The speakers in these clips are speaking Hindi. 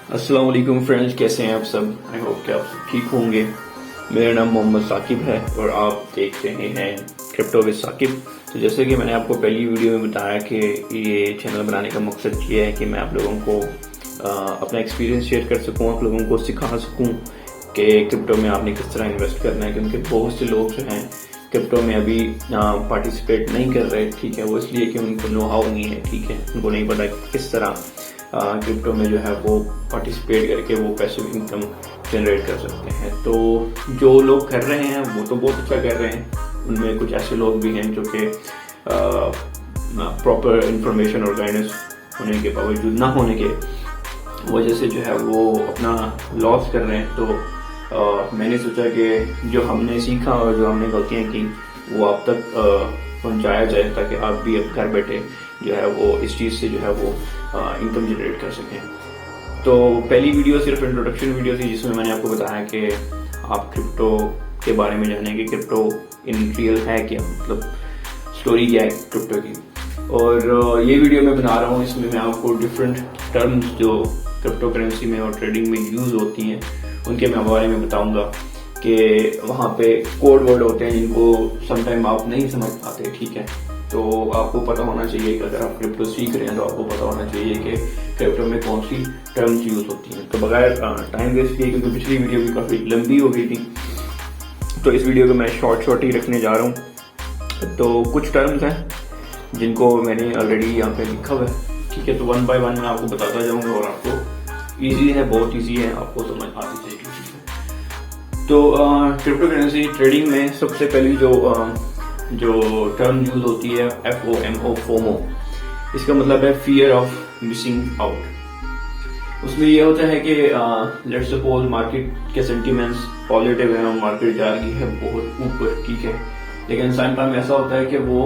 अस्सलाम वालेकुम फ्रेंड्स, कैसे हैं आप सब। आई होप कि आप सब ठीक होंगे। मेरा नाम मोहम्मद साकिब है और आप देख रहे हैं क्रिप्टो विद साकिब। तो जैसे कि मैंने आपको पहली वीडियो में बताया कि ये चैनल बनाने का मकसद ये है कि मैं आप लोगों को अपना एक्सपीरियंस शेयर कर सकूं, आप लोगों को सिखा सकूं कि क्रिप्टो में आपने किस तरह इन्वेस्ट करना है। क्योंकि बहुत से लोग जो हैं क्रिप्टो में अभी पार्टिसिपेट नहीं कर रहे, ठीक है। वो इसलिए कि उनको नो हाउ नहीं है, ठीक है। उनको नहीं पता किस तरह क्रिप्टो में जो है वो पार्टिसिपेट करके वो पैसिव इनकम जनरेट कर सकते हैं। तो जो लोग कर रहे हैं वो तो बहुत अच्छा कर रहे हैं। उनमें कुछ ऐसे लोग भी हैं जो कि प्रॉपर इंफॉर्मेशन और गाइडेंस होने के बावजूद ना होने के वजह से जो है वो अपना लॉस कर रहे हैं। तो मैंने सोचा कि जो हमने सीखा और जो हमने गलतियाँ की वो आप तक पहुँचाया जाए, ताकि आप भी अब घर बैठे जो है वो इस चीज़ से जो है वो इनकम जनरेट कर सकें। तो पहली वीडियो सिर्फ इंट्रोडक्शन वीडियो थी, जिसमें मैंने आपको बताया कि आप क्रिप्टो के बारे में जानें कि क्रिप्टो इन रियल है क्या, मतलब स्टोरी क्या है क्रिप्टो की। और ये वीडियो मैं बना रहा हूँ, इसमें मैं आपको डिफरेंट टर्म्स जो क्रिप्टो करेंसी में और ट्रेडिंग में यूज़ होती हैं उनके मैं बारे में बताऊँगा कि वहाँ पे कोड वर्ड होते हैं जिनको समटाइम आप नहीं समझ पाते, ठीक है। तो आपको पता होना चाहिए कि अगर आप क्रिप्टो सीख रहे हैं तो आपको पता होना चाहिए कि क्रिप्टो में कौन सी टर्म्स यूज होती हैं। तो बगैर टाइम वेस्ट किए, क्योंकि पिछली वीडियो भी काफ़ी लंबी हो गई थी, तो इस वीडियो को मैं शॉर्ट ही रखने जा रहा हूँ। तो कुछ टर्म्स हैं जिनको मैंने ऑलरेडी यहाँ पे लिखा हुआ है, ठीक है। तो वन बाय वन मैं आपको बताता जाऊँगा और आपको ईजी है, बहुत ईजी है, आपको समझ आती चाहिए। तो क्रिप्टो करेंसी ट्रेडिंग में सबसे पहली जो टर्म यूज होती है FOMO, फोमो। इसका मतलब है फियर ऑफ मिसिंग आउट। उसमें यह होता है कि लेट्स सपोज मार्केट के सेंटिमेंट्स पॉजिटिव है और मार्केट जा रही है बहुत ऊपर, ठीक है। लेकिन साइम टाइम ऐसा होता है कि वो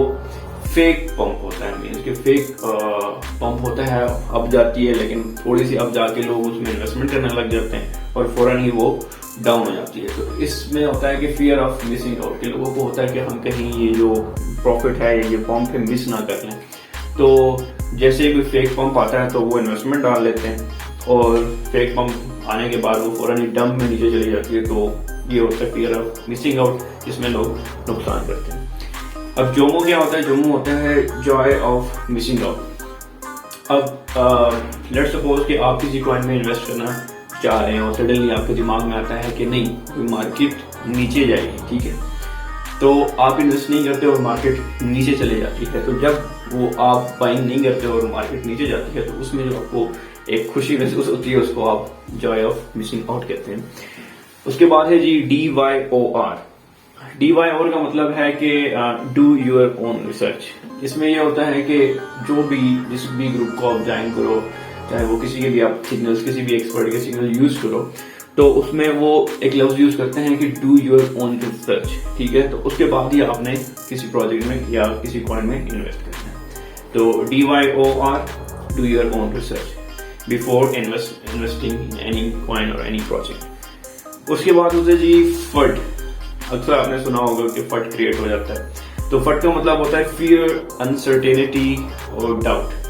फेक पंप होता है, मीन्स कि फेक पंप होता है, अब जाती है लेकिन थोड़ी सी अब जाके लोग उसमें इन्वेस्टमेंट करने लग जाते हैं और फौरन ही वो डाउन हो जाती है। तो इसमें होता है कि फियर ऑफ मिसिंग आउट, के लोगों को होता है कि हम कहीं ये जो प्रॉफिट है ये पंप है मिस ना कर लें। तो जैसे कोई फेक पंप आता है तो वो इन्वेस्टमेंट डाल लेते हैं और फेक पंप आने के बाद वो फौरन ही डंप में नीचे चली जाती है। तो ये होता है फियर ऑफ मिसिंग आउट, जिसमें लोग नुकसान करते हैं। अब जोमो क्या होता है? जोमो होता है जॉय ऑफ मिसिंग आउट। अब लेट्स सपोज कि आप किसी कॉइन में इन्वेस्ट करना चाह रहे हैं और सडनली आपके दिमाग में आता है कि नहीं, मार्केट नीचे जाएगी, ठीक है। तो आप इन्वेस्ट नहीं करते और मार्केट नीचे चले जाती है। तो जब वो आप बाइंग नहीं करते और मार्केट नीचे जाती है तो उसमें जो आपको एक खुशी महसूस होती है उसको आप जॉय ऑफ मिसिंग आउट कहते हैं। उसके बाद है जी DYOR। DYOR का मतलब है कि डू यूर ओन रिसर्च। इसमें यह होता है कि जिस भी ग्रुप को आप ज्वाइन करो, चाहे वो किसी के भी आप सिग्नल्स, किसी भी एक्सपर्ट के सिग्नल यूज करो, तो उसमें वो एक लफ्ज यूज करते हैं कि डू योर ओन रिसर्च, ठीक है। तो उसके बाद ही आपने किसी प्रोजेक्ट में या किसी कॉइन में इन्वेस्ट करना है। तो DYOR, do your own research before investing in any coin और एनी प्रोजेक्ट। उसके बाद उसे जी फट। अक्सर आपने सुना होगा कि फट क्रिएट हो जाता है। तो फट का मतलब होता है फियर, अनसर्टेनिटी और डाउट।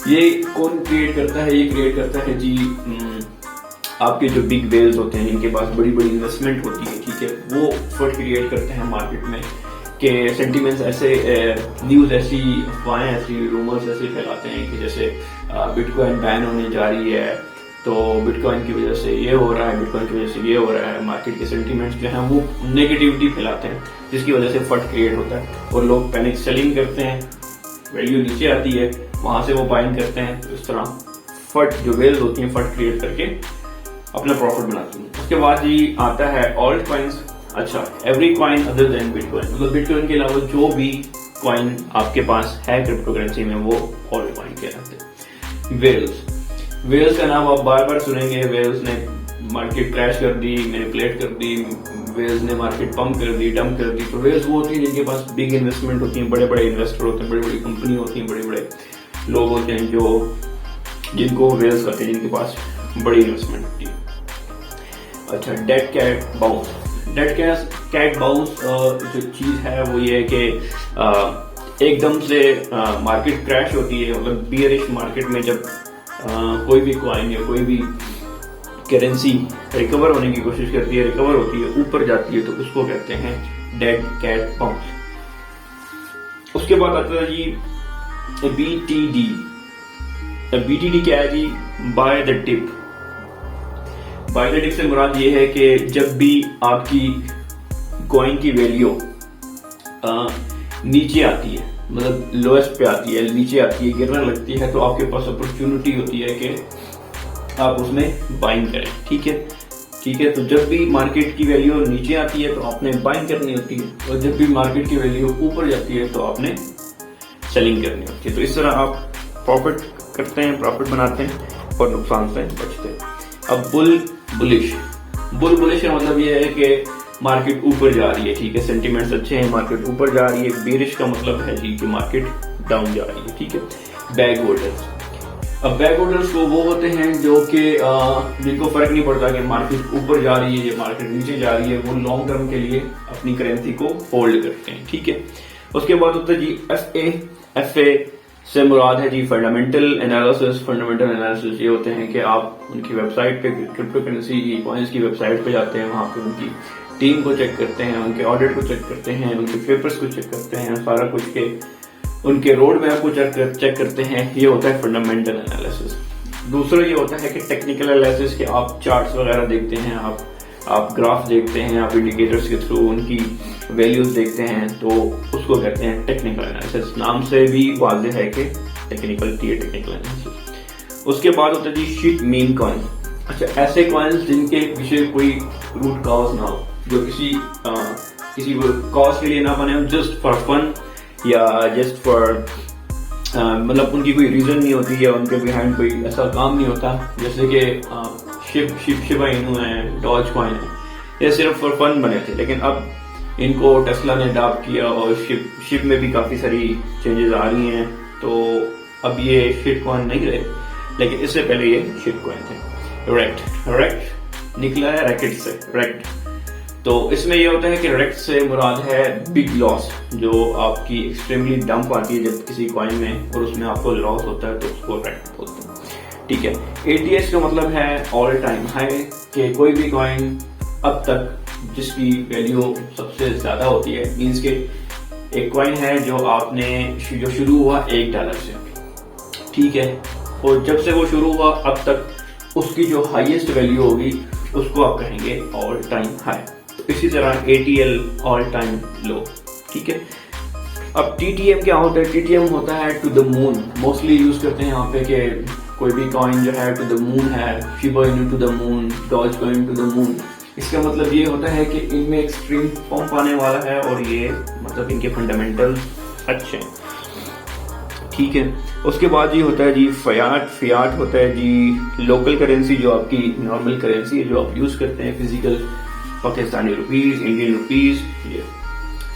ये कौन क्रिएट करता है? ये क्रिएट करता है जी आपके जो बिग वेल्स होते हैं, जिनके पास बड़ी बड़ी इन्वेस्टमेंट होती है, ठीक है। वो फट क्रिएट करते हैं मार्केट में कि सेंटिमेंट्स ऐसे, न्यूज ऐसी, अफवाहें ऐसी, रूमर्स ऐसे फैलाते हैं कि जैसे बिटकॉइन बैन होने जा रही है, तो बिटकॉइन की वजह से ये हो रहा है, बिटकॉइन की वजह से ये हो रहा है। मार्केट के सेंटिमेंट्स जो हैं वो नेगेटिविटी फैलाते हैं, जिसकी वजह से फट क्रिएट होता है और लोग पैनिक सेलिंग करते हैं, वैल्यू नीचे आती है, वहां से वो बाइंग करते हैं। तो इस तरह फट जो वेल्स होती हैं फट क्रिएट करके अपना प्रॉफिट बनाती हैं। उसके बाद ही आता है ऑल्ट कॉइन्स। अच्छा, every coin other than bitcoin, मतलब बिटकॉइन के अलावा जो भी कॉइन आपके पास है क्रिप्टो करेंसी में वो ऑल्ट कॉइन कहलाते हैं। वेल्स का नाम आप बार बार सुनेंगे। वेल्स ने मार्केट क्रैश कर दी, मैनिपुलेट कर दी, वेल्स ने मार्केट पंप कर दी, डंप कर दी। तो वेल्स वो होती है जिनके पास बिग इन्वेस्टमेंट होती है, बड़े बड़े इन्वेस्टर होते हैं, बड़ी बड़ी कंपनी होती हैं, बड़े बड़े लोग होते हैं जिनको वेल्स कहते हैं, जिनके पास बड़ी इन्वेस्टमेंट होती है। अच्छा, dead cat bounce. Dead cat bounce जो चीज है वो ये है कि एकदम से मार्केट क्रैश होती है, मतलब बियरिश मार्केट में जब कोई भी कॉइन या कोई भी करेंसी रिकवर होने की कोशिश करती है, रिकवर होती है, ऊपर जाती है, तो उसको कहते हैं डेड कैट बाउंस। उसके बाद आता है जी BTD। BTD क्या है जी? By the dip. By the dip से मुराद ये है कि जब भी आपकी कॉइन की वैल्यू नीचे आती है, मतलब लोएस्ट पे आती है, नीचे आती है, गिरने लगती है, तो आपके पास अपॉर्चुनिटी होती है कि आप उसमें बाइंग करें। ठीक है। तो जब भी मार्केट की वैल्यू नीचे आती है तो आपने बाइंग करनी होती है, और जब भी मार्केट की वैल्यू ऊपर जाती है तो आपने सेलिंग करनी होती है। तो इस तरह आप प्रॉफिट करते हैं, प्रॉफिट बनाते हैं और नुकसान से बचते हैं। अब बुलिश का मतलब ये है कि मार्केट ऊपर जा रही है। ठीक है, सेंटिमेंट्स अच्छे हैं, मार्केट ऊपर जा रही है। बेरिश का मतलब है जी कि मार्केट डाउन जा रही है। ठीक है। Bag holders. अब बैग होल्डर्स को वो होते हैं जो कि जिनको फर्क नहीं पड़ता कि मार्केट ऊपर जा रही है या मार्केट नीचे जा रही है, वो लॉन्ग टर्म के लिए अपनी करेंसी को होल्ड करते हैं। ठीक है। उसके बाद होता है जी FA से मुराद है जी फंडामेंटल एनालिसिस। ये होते हैं कि आप उनकी वेबसाइट पे, क्रिप्टो करेंसी कॉइन्स की वेबसाइट पे जाते हैं, वहां पे उनकी टीम को चेक करते हैं, उनके ऑडिट को चेक करते हैं, उनके पेपर्स को चेक करते हैं, सारा कुछ के उनके रोड मैप को चेक करते हैं। ये होता है फंडामेंटल एनालिसिस। दूसरा ये होता है कि टेक्निकल एनालिसिस के आप चार्ट्स वगैरह देखते हैं, आप ग्राफ देखते हैं, आप इंडिकेटर्स के थ्रू उनकी वैल्यूज देखते हैं, तो उसको कहते हैं टेक्निकल एनालिसिस। नाम से भी वाज़ेह है कि टेक्निकल एनालिसिस। उसके बाद होता है जी शिट मीम कॉइन। अच्छा, ऐसे कॉइन्स जिनके पीछे कोई रूट कॉज ना हो, जो किसी कॉज के लिए ना बने हो, जस्ट फॉर फन या जस्ट फॉर मतलब उनकी कोई रीजन नहीं होती या उनके बिहाइंड कोई ऐसा काम नहीं होता। जैसे कि शिबा इनू है, डॉज कॉइन है, ये सिर्फ फॉर फन बने थे, लेकिन अब इनको टेस्ला ने अडॉप्ट किया और शिप में भी काफी सारी चेंजेस आ रही हैं, तो अब ये शिट कॉइन नहीं रहे, लेकिन इससे पहले ये शिट कॉइन थे। रेक्ट निकला है रैकेट से, रेक्ट। तो इसमें ये होता है कि रेक्ट से मुराद है बिग लॉस, जो आपकी एक्सट्रीमली डंप आती है जब किसी कॉइन में और उसमें आपको लॉस होता है, तो उसको रेक्ट बोलते हैं। ठीक है। ATH का मतलब है ऑल टाइम हाई, कि कोई भी कॉइन अब तक जिसकी वैल्यू सबसे ज्यादा होती है, मींस के एक कॉइन है जो शुरू हुआ $1 से। ठीक है। और जब से वो शुरू हुआ अब तक उसकी जो हाईएस्ट वैल्यू होगी उसको आप कहेंगे ऑल टाइम हाई। तो इसी तरह ATL ऑल टाइम लो। ठीक है। अब TTM क्या होता है? TTM होता है to the moon. Mostly use करते हैं यहाँ पे कि कोई भी कॉइन जो है टू द मून है, Shiba Inu to the moon, dogecoin to the moon. इसका मतलब ये होता है कि इनमें एक्सट्रीम पंप आने वाला है और ये मतलब इनके फंडामेंटल अच्छे हैं। ठीक है। उसके बाद ये होता है जी फियाट होता है जी लोकल करेंसी, जो आपकी नॉर्मल करेंसी है जो आप यूज करते हैं, physical Pakistani rupees, Indian rupees.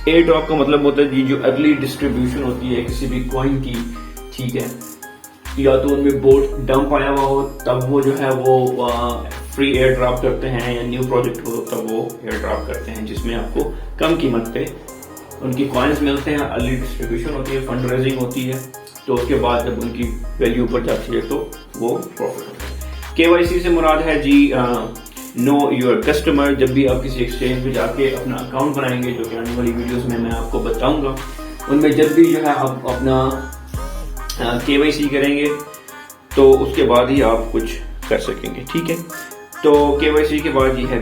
Air drop का मतलब होता है जी जो अर्ली डिस्ट्रीब्यूशन होती है किसी भी कॉइन की। ठीक है। या तो उनमें बोट डंप आया हुआ हो तब वो जो है वो फ्री एयर ड्रॉप करते हैं, या न्यू प्रोजेक्ट हो तब वो एयर ड्रॉप करते हैं, जिसमें आपको कम कीमत पे उनकी कॉइन्स मिलते हैं। अर्ली डिस्ट्रीब्यूशन होती है, फंड रेजिंग होती है, तो उसके बाद जब उनकी वैल्यू ऊपर जाती है तो वो प्रॉफिट होता है। KYC से मुराद है जी नो योर कस्टमर। जब भी आप किसी एक्सचेंज पे जाके अपना अकाउंट बनाएंगे, जो कि आने वाली वीडियोस में मैं आपको बताऊंगा, उनमें जब भी जो है आप अपना KYC करेंगे तो उसके बाद ही आप कुछ कर सकेंगे। ठीक है। तो KYC के बाद ये है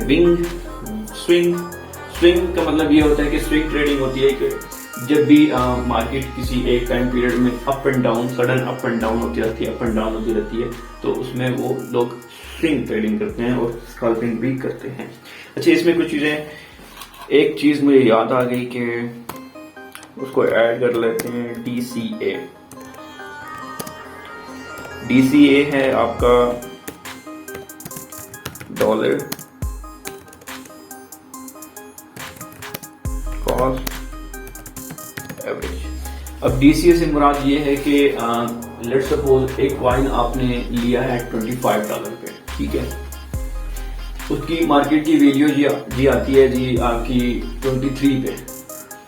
स्विंग का मतलब ये होता है कि स्विंग ट्रेडिंग होती है कि जब भी मार्केट किसी एक टाइम पीरियड में up and down, sudden up and down होती रहती है, अप एंड डाउन होती रहती है, तो उसमें वो लोग स्विंग ट्रेडिंग करते हैं और स्कैल्पिंग भी करते हैं। अच्छा, इसमें कुछ चीजें, एक चीज मुझे याद आ गई कि उसको ऐड कर लेते हैं। DCA है आपका डॉलर कॉस्ट एवरेज। अब DCA से मुराद ये है कि लेट्स सपोज एक कॉइन आपने लिया है $25 पे। ठीक है। उसकी मार्केट की वैल्यू जी आती है जी आपकी 23 पे,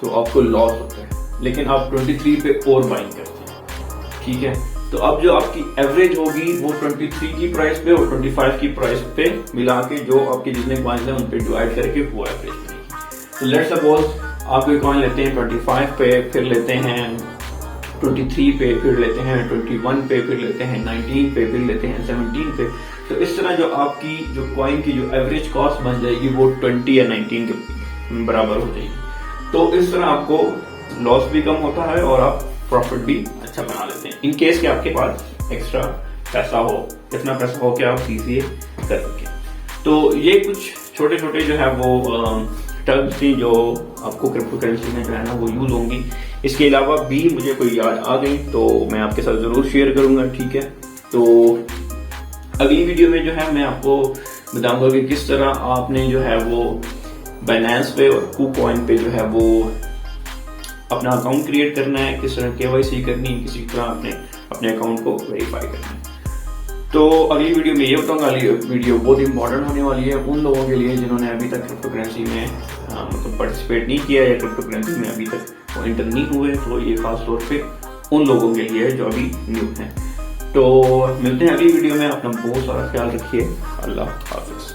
तो आपको लॉस होता है, लेकिन आप 23 पे और बाइंग करते हैं। ठीक है। तो अब जो आपकी एवरेज होगी वो 23 की प्राइस पे और 25 की प्राइस पे मिला के जो आपके जितने कॉइन्स हैं उन पे डिवाइड करके वो एवरेज बनेगी। तो लेट्स सपोज आप कोई कॉइन लेते हैं 25 पे, फिर लेते हैं 23 पे, फिर लेते हैं 21 पे, फिर लेते हैं 19 पे, फिर लेते हैं 17 पे। तो इस तरह जो आपकी जो कॉइन की जो एवरेज कॉस्ट बन जाएगी वो 20 या 19 के बराबर हो जाएगी। तो इस तरह आपको लॉस भी कम होता है और आप प्रॉफिट भी अच्छा बना लेते हैं। इन केस के आपके पास एक्स्ट्रा पैसा हो, इतना पैसा हो कि आप सीसीए कर सकें। तो ये कुछ छोटे छोटे जो है वो टर्म्स थी जो आपको क्रिप्टो करेंसी में जो है ना वो यूज होंगी। इसके अलावा भी मुझे कोई याद आ गई तो मैं आपके साथ जरूर शेयर करूंगा, ठीक है। तो अगली वीडियो में जो है मैं आपको बताऊंगा कि किस तरह आपने जो है वो बाइनेंस पे और KuCoin पे जो है वो अपना अकाउंट क्रिएट करना है, किस तरह KYC करनी है, किसी तरह अपने अकाउंट को वेरीफाई करना है। तो अगली वीडियो में ये बताऊंगा। अगली वीडियो बहुत इंपॉर्टेंट होने वाली है उन लोगों के लिए जिन्होंने अभी तक क्रिप्टो करेंसी में मतलब पार्टिसिपेट नहीं किया या क्रिप्टो करेंसी में अभी तक वो एंटर नहीं हुए। तो ये खास तौर पे उन लोगों के लिए जो अभी न्यू हैं। तो मिलते हैं अगली वीडियो में। अपना बहुत सारा ख्याल रखिए। अल्लाह हाफिज।